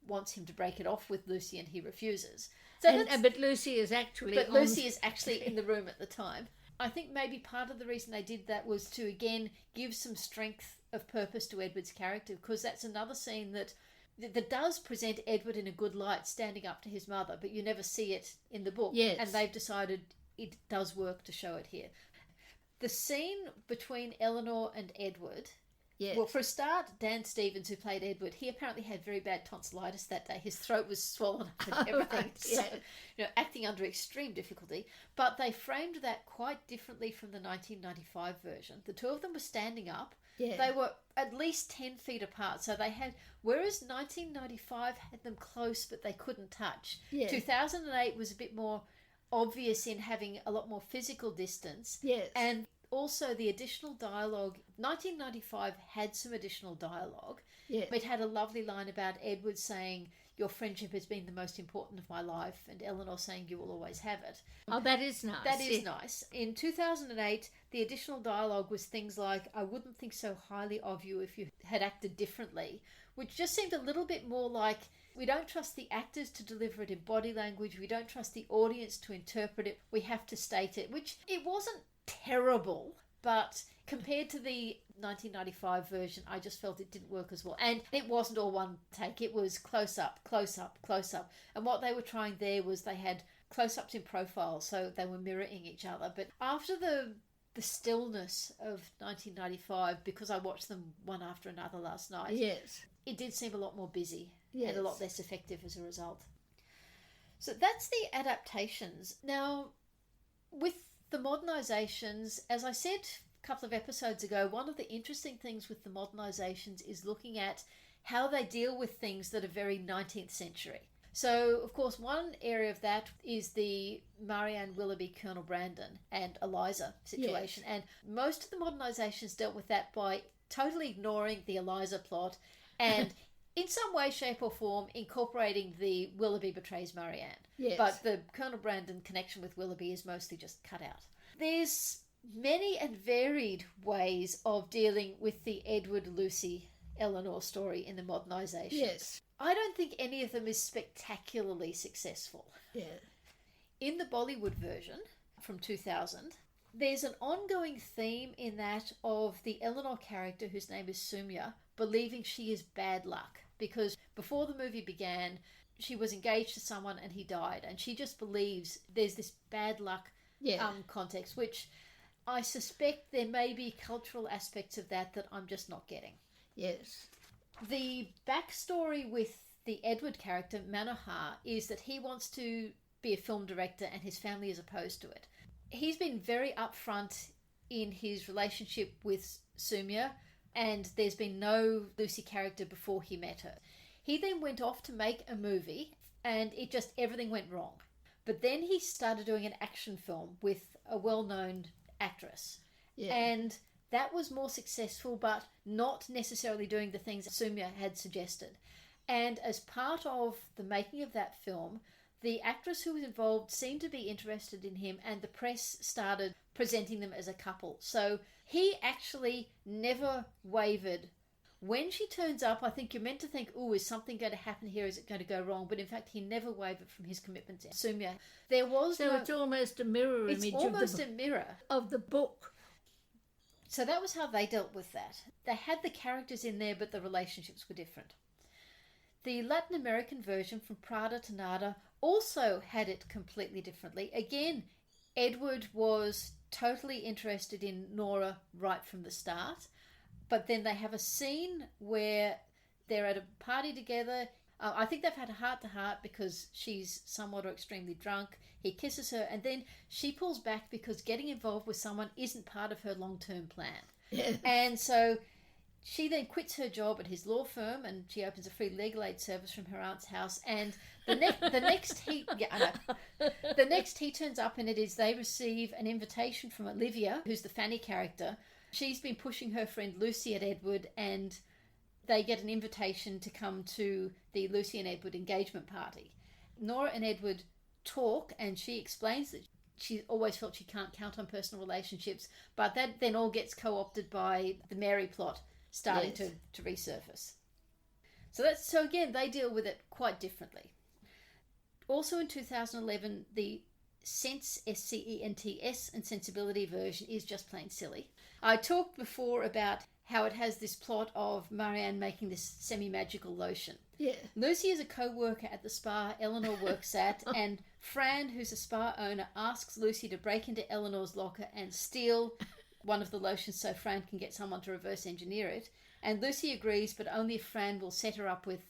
wants him to break it off with Lucy and he refuses. So but Lucy is actually Lucy is actually in the room at the time. I think maybe part of the reason they did that was to, again, give some strength of purpose to Edward's character, because that's another scene that does present Edward in a good light, standing up to his mother, but you never see it in the book. Yes. And they've decided it does work to show it here. The scene between Elinor and Edward... Yes. Well, for a start, Dan Stevens, who played Edward, he apparently had very bad tonsillitis that day. His throat was swollen up and everything. Right, yeah. So, acting under extreme difficulty. But they framed that quite differently from the 1995 version. The two of them were standing up. Yeah. They were at least 10 feet apart. So they had, whereas 1995 had them close, but they couldn't touch. Yeah. 2008 was a bit more obvious in having a lot more physical distance. Yes. And also the additional dialogue, 1995 had some additional dialogue. Yeah. It had a lovely line about Edward saying, "Your friendship has been the most important of my life," and Elinor saying, "You will always have it." Oh, that is nice. That is nice. In 2008, the additional dialogue was things like, "I wouldn't think so highly of you if you had acted differently," which just seemed a little bit more like, we don't trust the actors to deliver it in body language, we don't trust the audience to interpret it, we have to state it, which it wasn't terrible, but compared to the 1995 version, I just felt it didn't work as well. And it wasn't all one take, it was close up, close up, close up. And what they were trying there was they had close-ups in profile, so they were mirroring each other. But after the stillness of 1995, because I watched them one after another last night, yes, it did seem a lot more busy yes, and a lot less effective as a result. So that's the adaptations. Now, with the modernisations, as I said a couple of episodes ago, one of the interesting things with the modernisations is looking at how they deal with things that are very 19th century. So, of course, one area of that is the Marianne Willoughby, Colonel Brandon and Eliza situation. Yes. And most of the modernisations dealt with that by totally ignoring the Eliza plot and in some way, shape or form incorporating the Willoughby betrays Marianne. yes. But the Colonel Brandon connection with Willoughby is mostly just cut out. There's many and varied ways of dealing with the Edward, Lucy, Elinor story in the modernisation. Yes. I don't think any of them is spectacularly successful. Yeah. In the Bollywood version from 2000, there's an ongoing theme in that of the Elinor character, whose name is Sumya, believing she is bad luck. Because before the movie began, she was engaged to someone and he died. And she just believes there's this bad luck context, which I suspect there may be cultural aspects of that I'm just not getting. Yes. The backstory with the Edward character, Manohar, is that he wants to be a film director and his family is opposed to it. He's been very upfront in his relationship with Sumya, and there's been no Lucy character before he met her. He then went off to make a movie and everything went wrong. But then he started doing an action film with a well-known actress. Yeah. And that was more successful, but not necessarily doing the things that Sumya had suggested. And as part of the making of that film, the actress who was involved seemed to be interested in him, and the press started presenting them as a couple. So he actually never wavered. When she turns up, I think you're meant to think, oh, is something going to happen here? Is it going to go wrong? But in fact, he never wavered from his commitment to Sumya. It's almost a mirror image of the book. So that was how they dealt with that. They had the characters in there, but the relationships were different. The Latin American version, From Prada to Nada, also had it completely differently. Again, Edward was totally interested in Nora right from the start, but then they have a scene where they're at a party together. I think they've had a heart-to-heart because she's somewhat or extremely drunk. He kisses her, and then she pulls back because getting involved with someone isn't part of her long-term plan. Yeah. And so she then quits her job at his law firm, and she opens a free legal aid service from her aunt's house. And the next he turns up, and it is they receive an invitation from Olivia, who's the Fanny character. She's been pushing her friend Lucy at Edward, and they get an invitation to come to the Lucy and Edward engagement party. Nora and Edward talk, and she explains that she always felt she can't count on personal relationships, but that then all gets co-opted by the Mary plot starting to resurface. So again, they deal with it quite differently. Also in 2011, the Sense, S-C-E-N-T-S, and Sensibility version is just plain silly. I talked before about how it has this plot of Marianne making this semi-magical lotion. Yeah. Lucy is a co-worker at the spa Elinor works at, and Fran, who's a spa owner, asks Lucy to break into Elinor's locker and steal one of the lotions so Fran can get someone to reverse engineer it. And Lucy agrees, but only if Fran will set her up with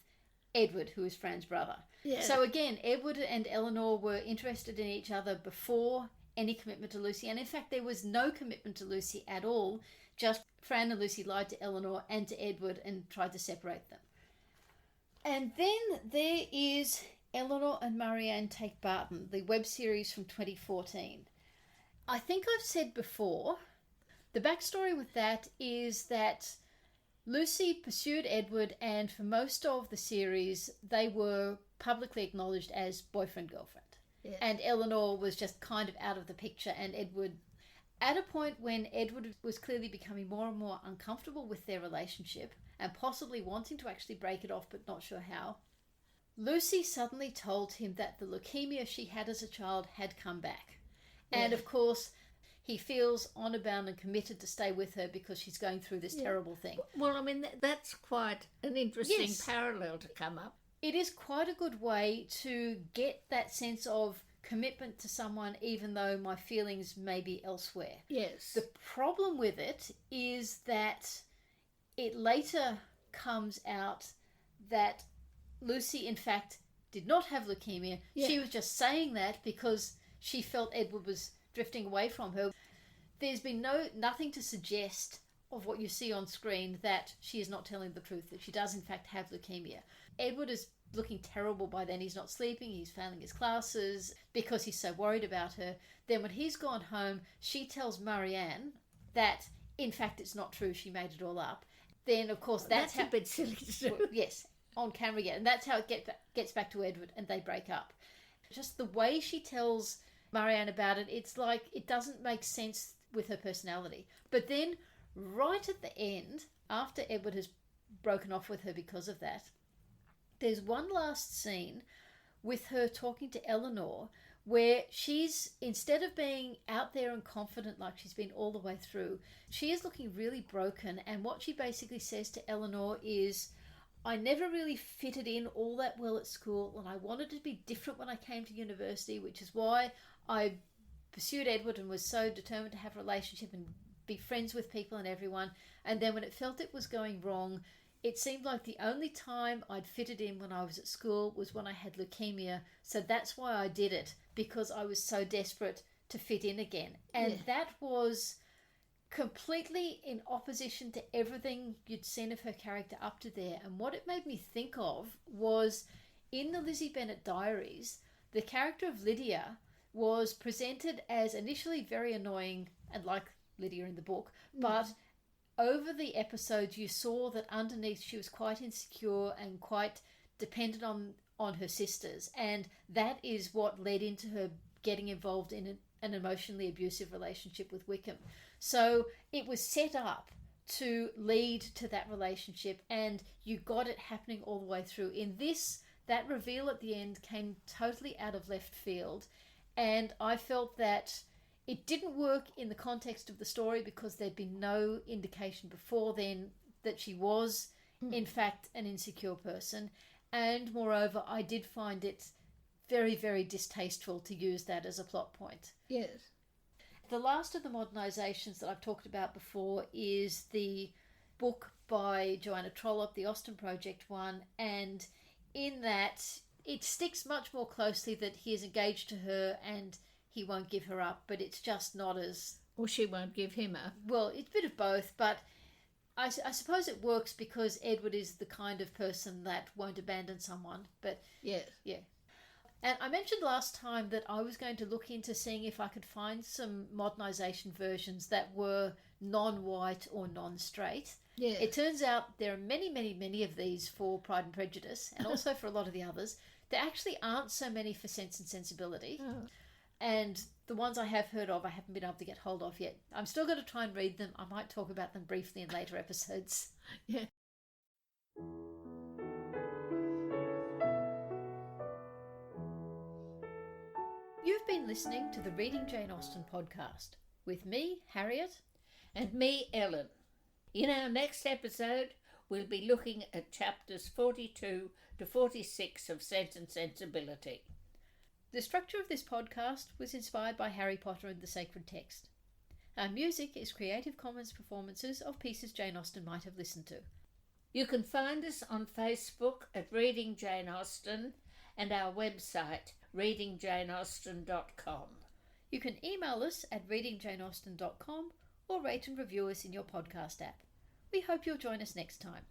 Edward, who is Fran's brother. Yeah. So again, Edward and Elinor were interested in each other before any commitment to Lucy, and in fact there was no commitment to Lucy at all. Just Fran and Lucy lied to Elinor and to Edward and tried to separate them. And then there is Elinor and Marianne Take Barton, the web series from 2014. I think I've said before, the backstory with that is that Lucy pursued Edward, and for most of the series they were publicly acknowledged as boyfriend-girlfriend. Yeah. And Elinor was just kind of out of the picture, and Edward, at a point when Edward was clearly becoming more and more uncomfortable with their relationship and possibly wanting to actually break it off but not sure how, Lucy suddenly told him that the leukemia she had as a child had come back. Yeah. And of course he feels honor bound and committed to stay with her because she's going through this terrible thing. Well, I mean, that's quite an interesting parallel to come up. It is quite a good way to get that sense of commitment to someone even though my feelings may be elsewhere. Yes. The problem with it is that it later comes out that Lucy in fact did not have leukemia. Yeah. She was just saying that because she felt Edward was drifting away from her. There's been nothing to suggest of what you see on screen that she is not telling the truth, that she does in fact have leukemia. Edward is looking terrible by then. He's not sleeping, he's failing his classes because he's so worried about her. Then when he's gone home, she tells Marianne that in fact it's not true, she made it all up. Then of course that's a bit silly to do. Yes, on camera again. And that's how it gets back to Edward and they break up. Just the way she tells Marianne about it, it's like it doesn't make sense with her personality. But then right at the end, after Edward has broken off with her because of that, there's one last scene with her talking to Elinor where she's, instead of being out there and confident like she's been all the way through, she is looking really broken. And what she basically says to Elinor is, I never really fitted in all that well at school, and I wanted to be different when I came to university, which is why I pursued Edward and was so determined to have a relationship and be friends with people and everyone. And then when it felt it was going wrong, it seemed like the only time I'd fitted in when I was at school was when I had leukemia. So that's why I did it, because I was so desperate to fit in again. And that was completely in opposition to everything you'd seen of her character up to there. And what it made me think of was, in the Lizzie Bennet diaries, the character of Lydia was presented as initially very annoying and like Lydia in the book, but over the episodes you saw that underneath she was quite insecure and quite dependent on her sisters, and that is what led into her getting involved in an emotionally abusive relationship with Wickham. So it was set up to lead to that relationship, and you got it happening all the way through. In this, that reveal at the end came totally out of left field, and I felt that it didn't work in the context of the story because there'd been no indication before then that she was, in fact, an insecure person. And moreover, I did find it very, very distasteful to use that as a plot point. Yes. The last of the modernisations that I've talked about before is the book by Joanna Trollope, the Austen Project one, and in that it sticks much more closely that he is engaged to her and he won't give her up, but it's just not as... Or she won't give him up. Well, it's a bit of both, but I suppose it works because Edward is the kind of person that won't abandon someone, but... Yes. Yeah. And I mentioned last time that I was going to look into seeing if I could find some modernisation versions that were non-white or non-straight. Yeah. It turns out there are many, many, many of these for Pride and Prejudice, and also for a lot of the others. There actually aren't so many for Sense and Sensibility. Oh. And the ones I have heard of, I haven't been able to get hold of yet. I'm still going to try and read them. I might talk about them briefly in later episodes. Yeah. You've been listening to the Reading Jane Austen podcast with me, Harriet. And me, Ellen. In our next episode, we'll be looking at chapters 42 to 46 of Sense and Sensibility. The structure of this podcast was inspired by Harry Potter and the Sacred Text. Our music is Creative Commons performances of pieces Jane Austen might have listened to. You can find us on Facebook at Reading Jane Austen and our website readingjaneausten.com. You can email us at readingjaneausten.com or rate and review us in your podcast app. We hope you'll join us next time.